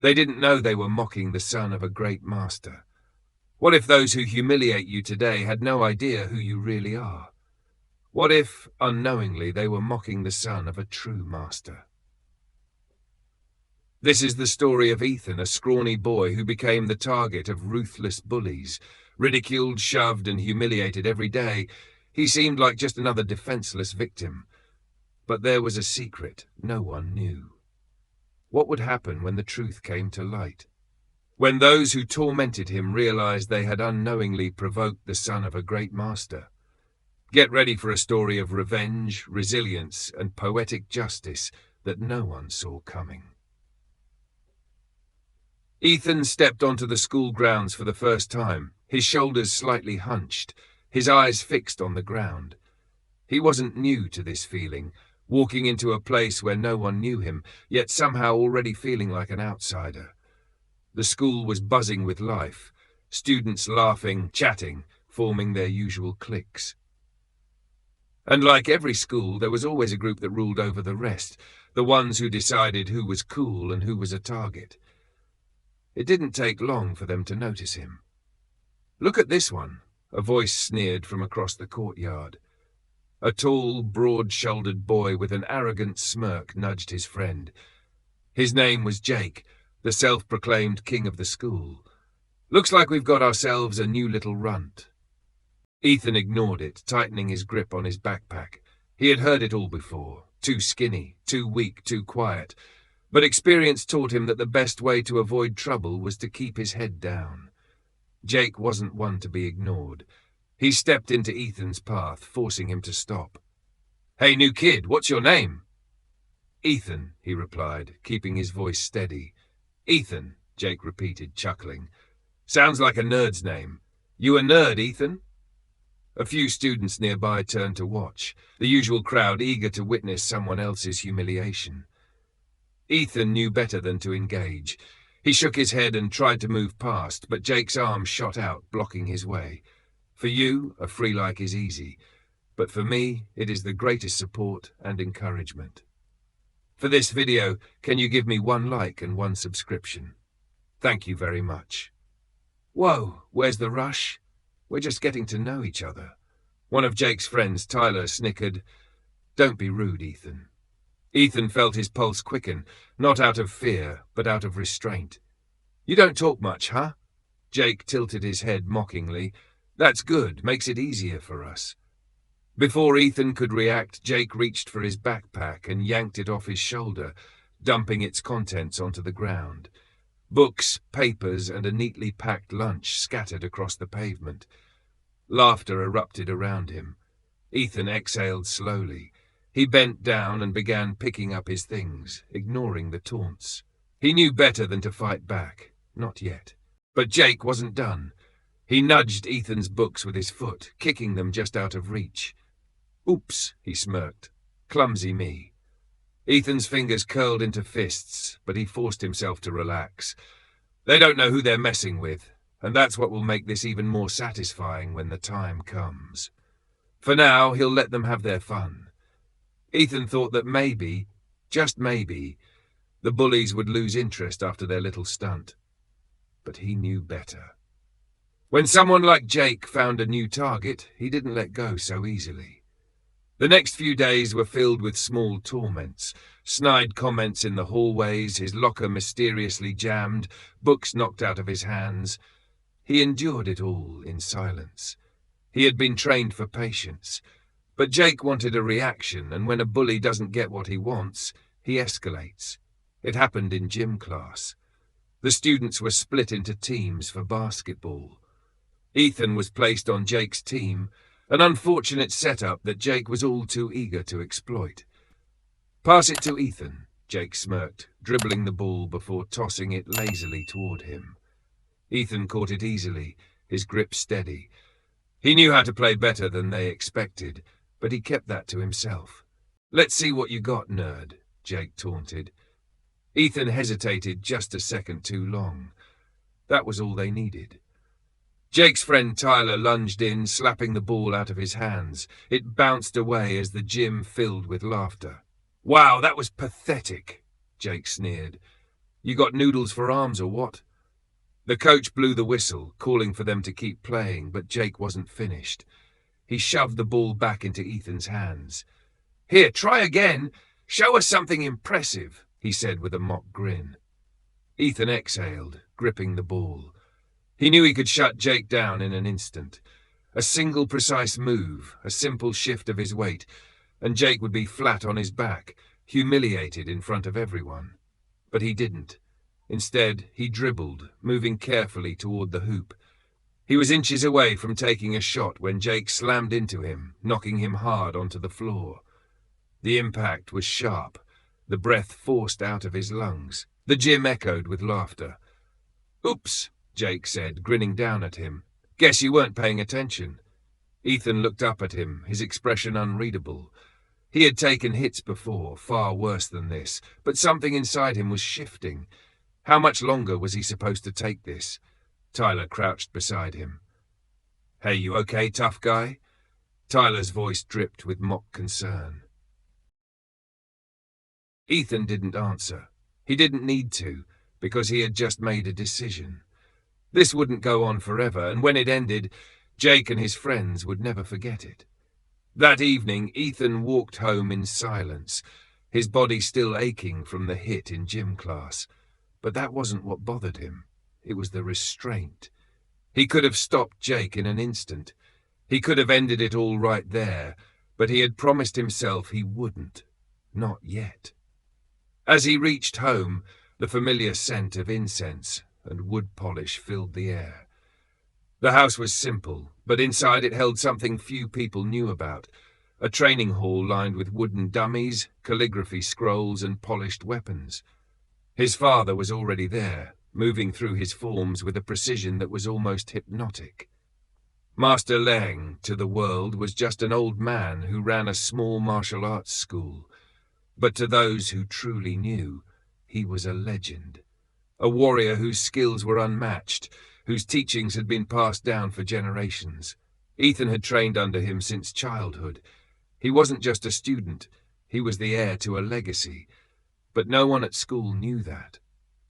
They didn't know they were mocking the son of a great master. What if those who humiliate you today had no idea who you really are? What if, unknowingly, they were mocking the son of a true master? This is the story of Ethan, a scrawny boy who became the target of ruthless bullies. Ridiculed, shoved, and humiliated every day, he seemed like just another defenseless victim. But there was a secret no one knew. What would happen when the truth came to light? When those who tormented him realized they had unknowingly provoked the son of a great master? Get ready for a story of revenge, resilience, and poetic justice that no one saw coming. Ethan stepped onto the school grounds for the first time, his shoulders slightly hunched, his eyes fixed on the ground. He wasn't new to this feeling, walking into a place where no one knew him, yet somehow already feeling like an outsider. The school was buzzing with life, students laughing, chatting, forming their usual cliques. And like every school, there was always a group that ruled over the rest, the ones who decided who was cool and who was a target. It didn't take long for them to notice him. "Look at this one," a voice sneered from across the courtyard. A tall, broad-shouldered boy with an arrogant smirk nudged his friend. His name was Jake, the self-proclaimed king of the school. "Looks like we've got ourselves a new little runt." Ethan ignored it, tightening his grip on his backpack. He had heard it all before. Too skinny, too weak, too quiet. But experience taught him that the best way to avoid trouble was to keep his head down. Jake wasn't one to be ignored. He stepped into Ethan's path, forcing him to stop. "Hey, new kid, what's your name?" "Ethan," he replied, keeping his voice steady. "Ethan," Jake repeated, chuckling. "Sounds like a nerd's name. You a nerd, Ethan?" A few students nearby turned to watch, the usual crowd eager to witness someone else's humiliation. Ethan knew better than to engage. He shook his head and tried to move past, but Jake's arm shot out, blocking his way. "For you, a free like is easy, but for me, it is the greatest support and encouragement. For this video, can you give me 1 like and 1 subscription? Thank you very much." "Whoa, where's the rush? We're just getting to know each other." One of Jake's friends, Tyler, snickered. "Don't be rude, Ethan." Ethan felt his pulse quicken, not out of fear, but out of restraint. "You don't talk much, huh?" Jake tilted his head mockingly. "That's good, makes it easier for us." Before Ethan could react, Jake reached for his backpack and yanked it off his shoulder, dumping its contents onto the ground. Books, papers, and a neatly packed lunch scattered across the pavement. Laughter erupted around him. Ethan exhaled slowly. He bent down and began picking up his things, ignoring the taunts. He knew better than to fight back. Not yet. But Jake wasn't done. He nudged Ethan's books with his foot, kicking them just out of reach. "Oops," he smirked. "Clumsy me." Ethan's fingers curled into fists, but he forced himself to relax. They don't know who they're messing with, and that's what will make this even more satisfying when the time comes. For now, he'll let them have their fun. Ethan thought that maybe, just maybe, the bullies would lose interest after their little stunt. But he knew better. When someone like Jake found a new target, he didn't let go so easily. The next few days were filled with small torments, snide comments in the hallways, his locker mysteriously jammed, books knocked out of his hands. He endured it all in silence. He had been trained for patience. But Jake wanted a reaction, and when a bully doesn't get what he wants, he escalates. It happened in gym class. The students were split into teams for basketball. Ethan was placed on Jake's team, an unfortunate setup that Jake was all too eager to exploit. "Pass it to Ethan," Jake smirked, dribbling the ball before tossing it lazily toward him. Ethan caught it easily, his grip steady. He knew how to play better than they expected, but he kept that to himself. "Let's see what you got, nerd," Jake taunted. Ethan hesitated just a second too long. That was all they needed. Jake's friend Tyler lunged in, slapping the ball out of his hands. It bounced away as the gym filled with laughter. "Wow, that was pathetic," Jake sneered. You got noodles for arms or what? The coach blew the whistle, calling for them to keep playing, but Jake wasn't finished. He shoved the ball back into Ethan's hands. Here, try again. Show us something impressive, he said with a mock grin. Ethan exhaled, gripping the ball. He knew he could shut Jake down in an instant. A single precise move, a simple shift of his weight, and Jake would be flat on his back, humiliated in front of everyone. But he didn't. Instead, he dribbled, moving carefully toward the hoop. He was inches away from taking a shot when Jake slammed into him, knocking him hard onto the floor. The impact was sharp, the breath forced out of his lungs. The gym echoed with laughter. Oops, Jake said, grinning down at him. Guess you weren't paying attention. Ethan looked up at him, his expression unreadable. He had taken hits before, far worse than this, but something inside him was shifting. How much longer was he supposed to take this? Tyler crouched beside him. Hey, you okay, tough guy? Tyler's voice dripped with mock concern. Ethan didn't answer. He didn't need to, because he had just made a decision. This wouldn't go on forever, and when it ended, Jake and his friends would never forget it. That evening, Ethan walked home in silence, his body still aching from the hit in gym class. But that wasn't what bothered him. It was the restraint. He could have stopped Jake in an instant. He could have ended it all right there, but he had promised himself he wouldn't. Not yet. As he reached home, the familiar scent of incense and wood polish filled the air. The house was simple, but inside it held something few people knew about. A training hall lined with wooden dummies, calligraphy scrolls, and polished weapons. His father was already there, moving through his forms with a precision that was almost hypnotic. Master Leng, to the world, was just an old man who ran a small martial arts school. But to those who truly knew, he was a legend. A warrior whose skills were unmatched, whose teachings had been passed down for generations. Ethan had trained under him since childhood. He wasn't just a student, he was the heir to a legacy. But no one at school knew that.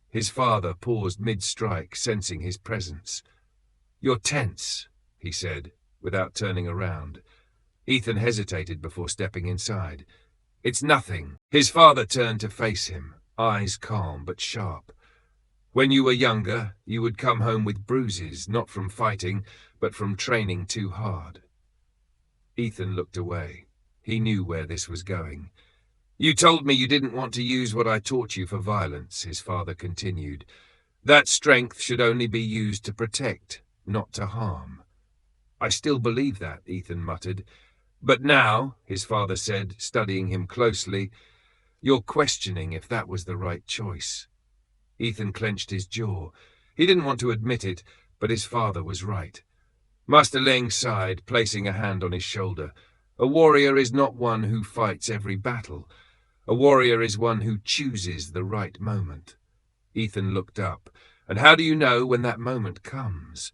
His father paused mid-strike, sensing his presence. You're tense, he said, without turning around. Ethan hesitated before stepping inside. It's nothing. His father turned to face him, eyes calm but sharp. When you were younger, you would come home with bruises, not from fighting, but from training too hard. Ethan looked away. He knew where this was going. You told me you didn't want to use what I taught you for violence, his father continued. That strength should only be used to protect, not to harm. I still believe that, Ethan muttered. But now, his father said, studying him closely, you're questioning if that was the right choice. Ethan clenched his jaw. He didn't want to admit it, but his father was right. Master Leng sighed, placing a hand on his shoulder. A warrior is not one who fights every battle. A warrior is one who chooses the right moment. Ethan looked up. And how do you know when that moment comes?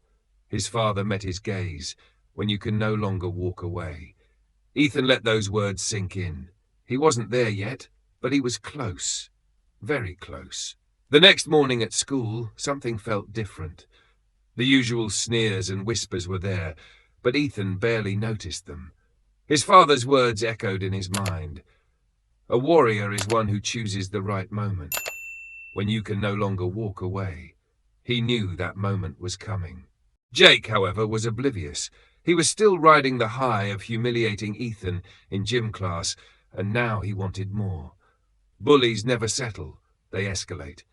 His father met his gaze. When you can no longer walk away. Ethan let those words sink in. He wasn't there yet, but he was close. Very close. The next morning at school, something felt different. The usual sneers and whispers were there, but Ethan barely noticed them. His father's words echoed in his mind. A warrior is one who chooses the right moment, when you can no longer walk away. He knew that moment was coming. Jake, however, was oblivious. He was still riding the high of humiliating Ethan in gym class, and now he wanted more. Bullies never settle, they escalate.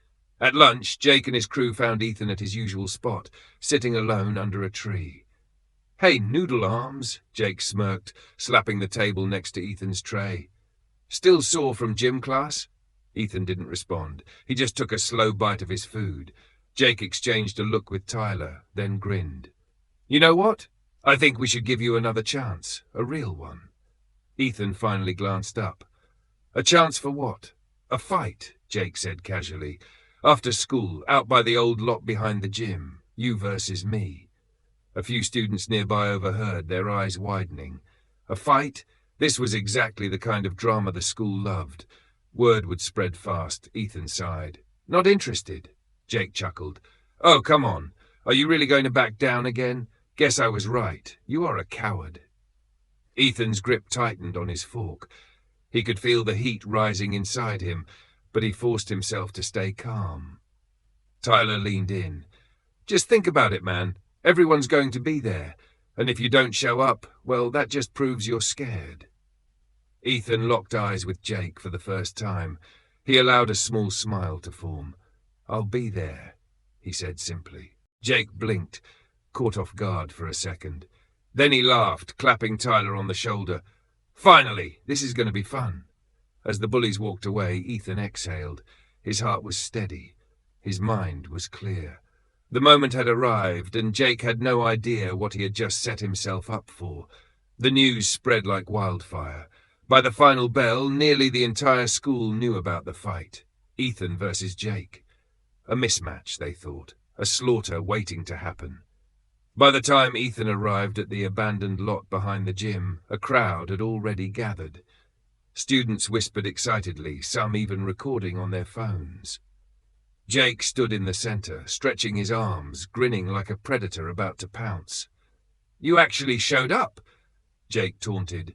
At lunch, Jake and his crew found Ethan at his usual spot, sitting alone under a tree. Hey, noodle arms, Jake smirked, slapping the table next to Ethan's tray. Still sore from gym class? Ethan didn't respond. He just took a slow bite of his food. Jake exchanged a look with Tyler, then grinned. You know what? I think we should give you another chance, a real one. Ethan finally glanced up. A chance for what? A fight, Jake said casually. After school, out by the old lot behind the gym, you versus me. A few students nearby overheard, their eyes widening. A fight? This was exactly the kind of drama the school loved. Word would spread fast, Ethan sighed. Not interested? Jake chuckled. Oh, come on. Are you really going to back down again? Guess I was right. You are a coward. Ethan's grip tightened on his fork. He could feel the heat rising inside him, but he forced himself to stay calm. Tyler leaned in. Just think about it, man. Everyone's going to be there, and if you don't show up, well, that just proves you're scared. Ethan locked eyes with Jake for the first time. He allowed a small smile to form. I'll be there, he said simply. Jake blinked, caught off guard for a second. Then he laughed, clapping Tyler on the shoulder. Finally, this is going to be fun. As the bullies walked away, Ethan exhaled. His heart was steady. His mind was clear. The moment had arrived, and Jake had no idea what he had just set himself up for. The news spread like wildfire. By the final bell, nearly the entire school knew about the fight. Ethan versus Jake. A mismatch, they thought. A slaughter waiting to happen. By the time Ethan arrived at the abandoned lot behind the gym, a crowd had already gathered. Students whispered excitedly, some even recording on their phones. Jake stood in the center, stretching his arms, grinning like a predator about to pounce. You actually showed up, Jake taunted.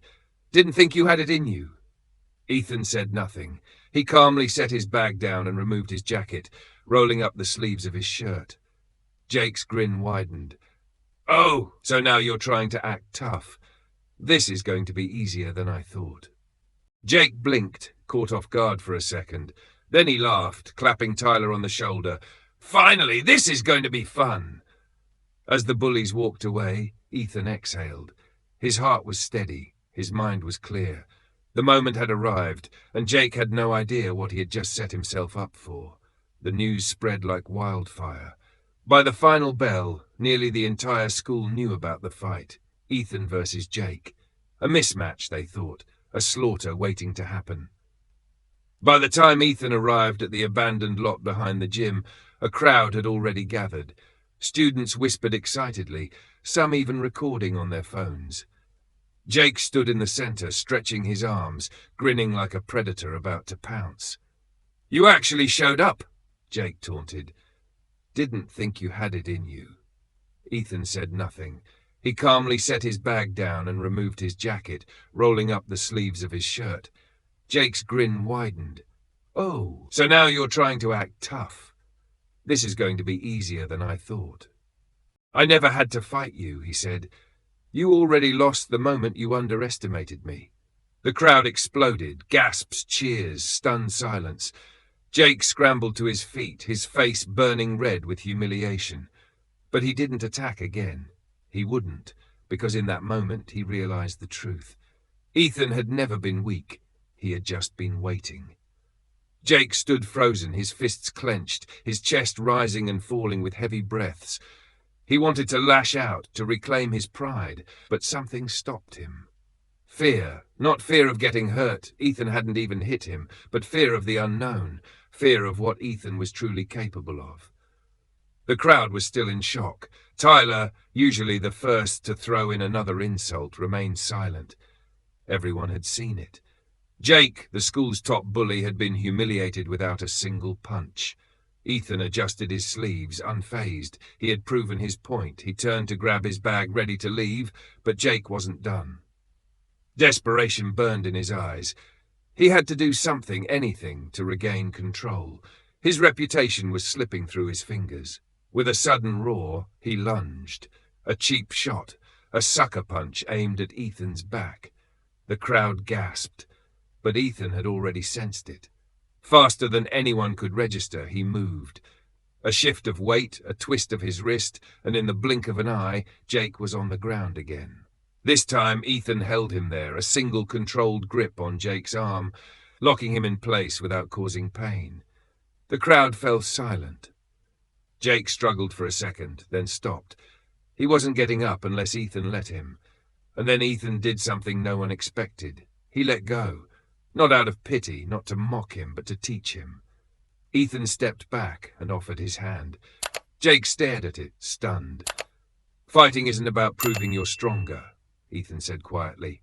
Didn't think you had it in you. Ethan said nothing. He calmly set his bag down and removed his jacket, rolling up the sleeves of his shirt. Jake's grin widened. Oh, so now you're trying to act tough. This is going to be easier than I thought. Jake blinked, caught off guard for a second. Then he laughed, clapping Tyler on the shoulder. Finally, this is going to be fun. As the bullies walked away, Ethan exhaled. His heart was steady. His mind was clear. The moment had arrived, and Jake had no idea what he had just set himself up for. The news spread like wildfire. By the final bell, nearly the entire school knew about the fight. Ethan versus Jake. A mismatch, they thought. A slaughter waiting to happen. By the time Ethan arrived at the abandoned lot behind the gym, a crowd had already gathered. Students whispered excitedly, some even recording on their phones. Jake stood in the center, stretching his arms, grinning like a predator about to pounce. You actually showed up, Jake taunted. Didn't think you had it in you. Ethan said nothing. He calmly set his bag down and removed his jacket, rolling up the sleeves of his shirt. Jake's grin widened. Oh, so now you're trying to act tough. This is going to be easier than I thought. I never had to fight you, he said. You already lost the moment you underestimated me. The crowd exploded, gasps, cheers, stunned silence. Jake scrambled to his feet, his face burning red with humiliation. But he didn't attack again. He wouldn't, because in that moment he realized the truth. Ethan had never been weak. He had just been waiting. Jake stood frozen, his fists clenched, his chest rising and falling with heavy breaths. He wanted to lash out, to reclaim his pride, but something stopped him. Fear, not fear of getting hurt, Ethan hadn't even hit him, but fear of the unknown, fear of what Ethan was truly capable of. The crowd was still in shock. Tyler, usually the first to throw in another insult, remained silent. Everyone had seen it. Jake, the school's top bully, had been humiliated without a single punch. Ethan adjusted his sleeves, unfazed. He had proven his point. He turned to grab his bag, ready to leave, but Jake wasn't done. Desperation burned in his eyes. He had to do something, anything, to regain control. His reputation was slipping through his fingers. With a sudden roar, he lunged. A cheap shot, a sucker punch aimed at Ethan's back. The crowd gasped, but Ethan had already sensed it. Faster than anyone could register, he moved. A shift of weight, a twist of his wrist, and in the blink of an eye, Jake was on the ground again. This time, Ethan held him there, a single controlled grip on Jake's arm, locking him in place without causing pain. The crowd fell silent. Jake struggled for a second, then stopped. He wasn't getting up unless Ethan let him. And then Ethan did something no one expected. He let go. Not out of pity, not to mock him, but to teach him. Ethan stepped back and offered his hand. Jake stared at it, stunned. Fighting isn't about proving you're stronger, Ethan said quietly.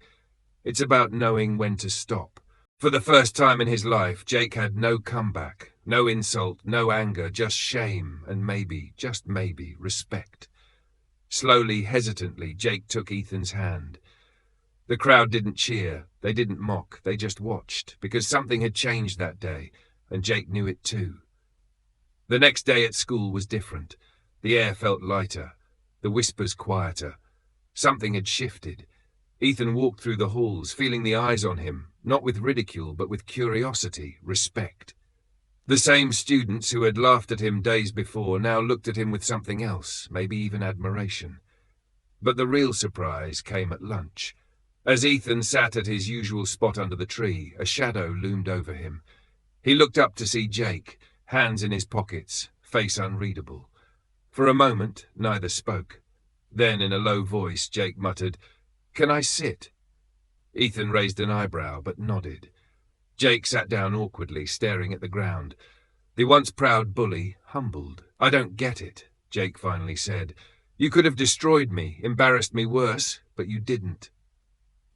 It's about knowing when to stop. For the first time in his life, Jake had no comeback, No insult, no anger, just shame and maybe, just maybe, respect. Slowly, hesitantly, Jake took Ethan's hand. The crowd didn't cheer, they didn't mock, they just watched, because something had changed that day, and Jake knew it too. The next day at school was different. The air felt lighter, the whispers quieter. Something had shifted. Ethan walked through the halls, feeling the eyes on him, not with ridicule, but with curiosity, respect. The same students who had laughed at him days before now looked at him with something else, maybe even admiration. But the real surprise came at lunch. As Ethan sat at his usual spot under the tree, a shadow loomed over him. He looked up to see Jake, hands in his pockets, face unreadable. For a moment, neither spoke. Then, in a low voice, Jake muttered, "Can I sit?" Ethan raised an eyebrow, but nodded. Jake sat down awkwardly, staring at the ground. The once proud bully humbled. "I don't get it," Jake finally said. "You could have destroyed me, embarrassed me worse, but you didn't."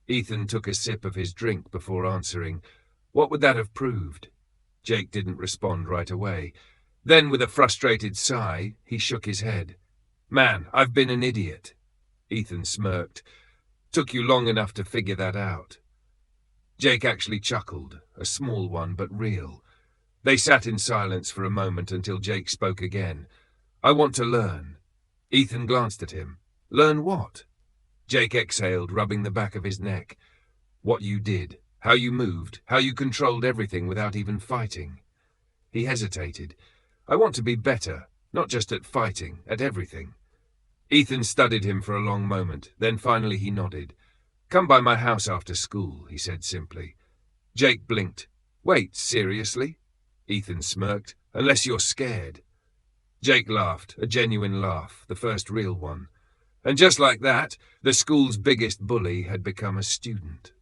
Ethan took a sip of his drink before answering. What would that have proved? Jake didn't respond right away. Then, with a frustrated sigh, he shook his head. "Man, I've been an idiot." Ethan smirked. "Took you long enough to figure that out." Jake actually chuckled, a small one but real. They sat in silence for a moment until Jake spoke again. "I want to learn." Ethan glanced at him. "Learn what?" Jake exhaled, rubbing the back of his neck. "What you did, how you moved, how you controlled everything without even fighting." He hesitated. "I want to be better, not just at fighting, at everything." Ethan studied him for a long moment, then finally he nodded. "Come by my house after school," he said simply. Jake blinked. "Wait, seriously?" Ethan smirked. "Unless you're scared." Jake laughed, a genuine laugh, the first real one. And just like that, the school's biggest bully had become a student.